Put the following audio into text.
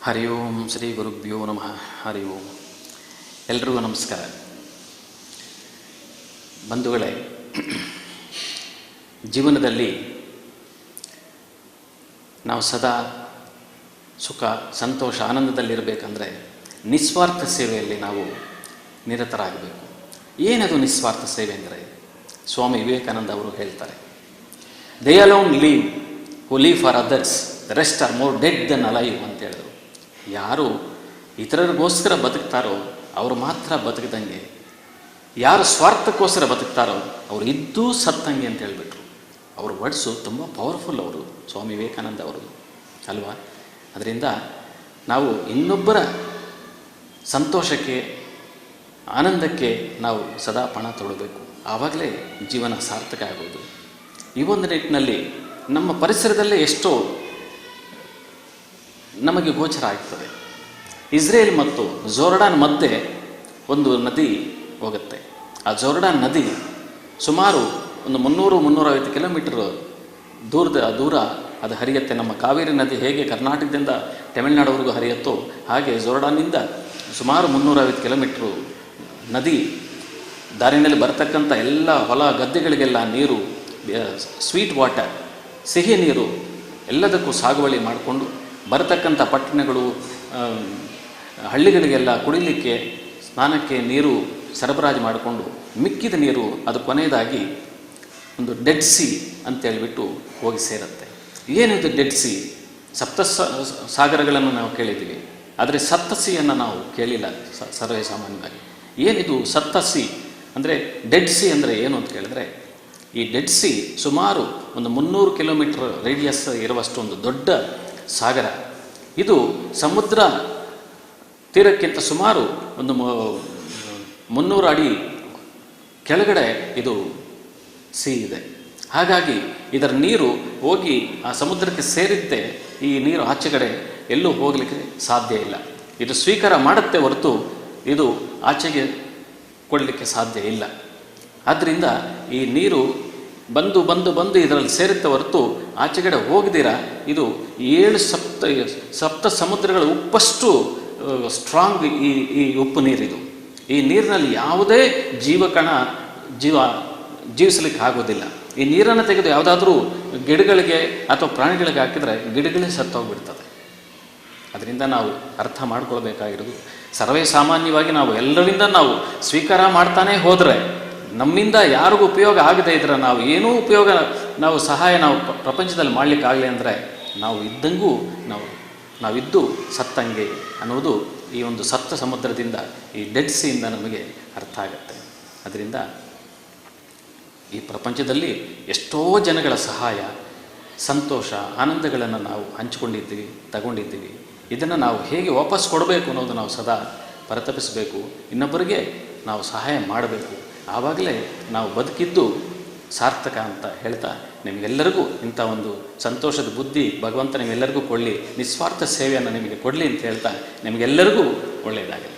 ಹರಿ ಓಂ ಶ್ರೀ ಗುರುಭ್ಯೋ ನಮಃ. ಹರಿ ಓಂ. ಎಲ್ರಿಗೂ ನಮಸ್ಕಾರ. ಬಂಧುಗಳೇ, ಜೀವನದಲ್ಲಿ ನಾವು ಸದಾ ಸುಖ, ಸಂತೋಷ, ಆನಂದದಲ್ಲಿರಬೇಕಂದ್ರೆ ನಿಸ್ವಾರ್ಥ ಸೇವೆಯಲ್ಲಿ ನಾವು ನಿರತರಾಗಬೇಕು. ಏನದು ನಿಸ್ವಾರ್ಥ ಸೇವೆ ಅಂದರೆ? ಸ್ವಾಮಿ ವಿವೇಕಾನಂದ ಅವರು ಹೇಳ್ತಾರೆ, they alone live who live for others, the rest are more dead than alive ಅಂತ ಹೇಳಿದರು. ಯಾರು ಇತರರಿಗೋಸ್ಕರ ಬದುಕ್ತಾರೋ ಅವರು ಮಾತ್ರ ಬದುಕಿದಂಗೆ, ಯಾರು ಸ್ವಾರ್ಥಕ್ಕೋಸ್ಕರ ಬದುಕ್ತಾರೋ ಅವರು ಇದ್ದೂ ಸತ್ತಂಗೆ ಅಂತ ಹೇಳಿಬಿಟ್ರು. ಅವ್ರ ವರ್ಡ್ಸು ತುಂಬ ಪವರ್ಫುಲ್. ಅವರು ಸ್ವಾಮಿ ವಿವೇಕಾನಂದ ಅವರು ಅಲ್ವಾ. ಅದರಿಂದ ನಾವು ಇನ್ನೊಬ್ಬರ ಸಂತೋಷಕ್ಕೆ, ಆನಂದಕ್ಕೆ ನಾವು ಸದಾ ಪಣ ತೊಡಬೇಕು. ಆವಾಗಲೇ ಜೀವನ ಸಾರ್ಥಕ ಆಗೋದು. ಈ ಒಂದು ನಿಟ್ಟಿನಲ್ಲಿ ನಮ್ಮ ಪರಿಸರದಲ್ಲೇ ಎಷ್ಟೋ ನಮಗೆ ಗೋಚರ ಆಗ್ತದೆ. ಇಸ್ರೇಲ್ ಮತ್ತು ಜೋರ್ಡಾನ್ ಮಧ್ಯೆ ಒಂದು ನದಿ ಹೋಗುತ್ತೆ. ಆ ಜೋರ್ಡಾನ್ ನದಿ ಸುಮಾರು ಒಂದು 300-350 ಕಿಲೋಮೀಟರ್ ದೂರ ಅದು ಹರಿಯುತ್ತೆ. ನಮ್ಮ ಕಾವೇರಿ ನದಿ ಹೇಗೆ ಕರ್ನಾಟಕದಿಂದ ತಮಿಳುನಾಡುವರೆಗೂ ಹರಿಯುತ್ತೋ ಹಾಗೆ ಜೋರ್ಡಾನ್ನಿಂದ ಸುಮಾರು 350 ಕಿಲೋಮೀಟ್ರು ನದಿ ದಾರಿನಲ್ಲಿ ಬರ್ತಕ್ಕಂಥ ಎಲ್ಲ ಹೊಲ ಗದ್ದೆಗಳಿಗೆಲ್ಲ ನೀರು, ಸ್ವೀಟ್ ವಾಟರ್, ಸಿಹಿ ನೀರು ಎಲ್ಲದಕ್ಕೂ ಸಾಗುವಳಿ ಮಾಡಿಕೊಂಡು ಬರತಕ್ಕಂಥ ಪಟ್ಟಣಗಳು, ಹಳ್ಳಿಗಳಿಗೆಲ್ಲ ಕುಡಿಲಿಕ್ಕೆ, ಸ್ನಾನಕ್ಕೆ ನೀರು ಸರಬರಾಜು ಮಾಡಿಕೊಂಡು ಮಿಕ್ಕಿದ ನೀರು ಅದು ಕೊನೆಯದಾಗಿ ಒಂದು ಡೆಡ್ ಸಿ ಅಂತೇಳಿಬಿಟ್ಟು ಹೋಗಿ ಸೇರುತ್ತೆ. ಏನಿದು ಡೆಡ್ ಸಿ? ಸಪ್ತ ಸಾಗರಗಳನ್ನು ನಾವು ಕೇಳಿದ್ದೀವಿ, ಆದರೆ ಸಪ್ತ ಸಿಯನ್ನು ನಾವು ಕೇಳಿಲ್ಲ ಸರ್ವೇ ಸಾಮಾನ್ಯವಾಗಿ. ಏನಿದು ಸಪ್ತ ಸಿ ಅಂದರೆ? ಡೆಡ್ ಸಿ ಅಂದರೆ ಏನು ಅಂತ ಕೇಳಿದ್ರೆ, ಈ ಡೆಡ್ ಸಿ ಸುಮಾರು ಒಂದು 300 ಕಿಲೋಮೀಟರ್ ರೇಡಿಯಸ್ ಇರುವಷ್ಟು ಒಂದು ದೊಡ್ಡ ಸಾಗರ. ಇದು ಸಮುದ್ರ ತೀರಕ್ಕಿಂತ ಸುಮಾರು ಒಂದು 300 ಅಡಿ ಕೆಳಗಡೆ ಇದು ಸಿ ಇದೆ. ಹಾಗಾಗಿ ಇದರ ನೀರು ಹೋಗಿ ಆ ಸಮುದ್ರಕ್ಕೆ ಸೇರಿದ್ದೇ ಈ ನೀರು ಆಚೆಗಡೆ ಎಲ್ಲೂ ಹೋಗಲಿಕ್ಕೆ ಸಾಧ್ಯ ಇಲ್ಲ. ಇದು ಸ್ವೀಕಾರ ಮಾಡುತ್ತೆ ಹೊರತು ಇದು ಆಚೆಗೆ ಕೊಡಲಿಕ್ಕೆ ಸಾಧ್ಯ ಇಲ್ಲ. ಆದ್ದರಿಂದ ಈ ನೀರು ಬಂದು ಬಂದು ಬಂದು ಇದರಲ್ಲಿ ಸೇರುತ್ತೆ ಹೊರತು ಆಚೆಗಡೆ ಹೋಗದಿರ ಇದು 7 ಸಪ್ತ ಸಮುದ್ರಗಳ ಉಪ್ಪಷ್ಟು ಸ್ಟ್ರಾಂಗ್ ಈ ಉಪ್ಪು ನೀರಿದು. ಈ ನೀರಿನಲ್ಲಿ ಯಾವುದೇ ಜೀವಕಣ ಜೀವಿಸಲಿಕ್ಕೆ ಆಗೋದಿಲ್ಲ. ಈ ನೀರನ್ನು ತೆಗೆದು ಯಾವುದಾದ್ರೂ ಗಿಡಗಳಿಗೆ ಅಥವಾ ಪ್ರಾಣಿಗಳಿಗೆ ಹಾಕಿದರೆ ಗಿಡಗಳೇ ಸತ್ತೋಗ್ಬಿಡ್ತದೆ. ಅದರಿಂದ ನಾವು ಅರ್ಥ ಮಾಡ್ಕೊಳ್ಬೇಕಾಗಿರೋದು, ಸರ್ವೇ ಸಾಮಾನ್ಯವಾಗಿ ನಾವು ಎಲ್ಲರಿಂದ ನಾವು ಸ್ವೀಕಾರ ಮಾಡ್ತಾನೆ ಹೋದರೆ ನಮ್ಮಿಂದ ಯಾರಿಗೂ ಉಪಯೋಗ ಆಗದೆ ಇದ್ರೆ, ನಾವು ಏನೂ ಉಪಯೋಗ, ನಾವು ಸಹಾಯ ನಾವು ಪ್ರಪಂಚದಲ್ಲಿ ಮಾಡಲಿಕ್ಕಾಗಲಿ ಅಂದರೆ ನಾವು ಇದ್ದಂಗೂ ನಾವಿದ್ದು ಸತ್ತಂಗೆ ಅನ್ನೋದು ಈ ಒಂದು ಸಪ್ತ ಸಮುದ್ರದಿಂದ, ಈ ಡೆಡ್ ಸಿಯಿಂದ ನಮಗೆ ಅರ್ಥ ಆಗುತ್ತೆ. ಅದರಿಂದ ಈ ಪ್ರಪಂಚದಲ್ಲಿ ಎಷ್ಟೋ ಜನಗಳ ಸಹಾಯ, ಸಂತೋಷ, ಆನಂದಗಳನ್ನು ನಾವು ಹಂಚಿಕೊಂಡಿದ್ದೀವಿ, ತಗೊಂಡಿದ್ದೀವಿ. ಇದನ್ನು ನಾವು ಹೇಗೆ ವಾಪಸ್ ಕೊಡಬೇಕು ಅನ್ನೋದು ನಾವು ಸದಾ ಪರಿತಪಿಸಬೇಕು. ಇನ್ನೊಬ್ಬರಿಗೆ ನಾವು ಸಹಾಯ ಮಾಡಬೇಕು. ಆವಾಗಲೇ ನಾವು ಬದುಕಿದ್ದು ಸಾರ್ಥಕ ಅಂತ ಹೇಳ್ತಾ, ನಿಮಗೆಲ್ಲರಿಗೂ ಇಂಥ ಒಂದು ಸಂತೋಷದ ಬುದ್ಧಿ ಭಗವಂತ ನಿಮ್ಮೆಲ್ಲರಿಗೂ ಕೊಡಲಿ, ನಿಸ್ವಾರ್ಥ ಸೇವೆಯನ್ನು ನಿಮಗೆ ಕೊಡಲಿ ಅಂತ ಹೇಳ್ತಾ ನಿಮಗೆಲ್ಲರಿಗೂ ಒಳ್ಳೆಯದಾಗಲಿ.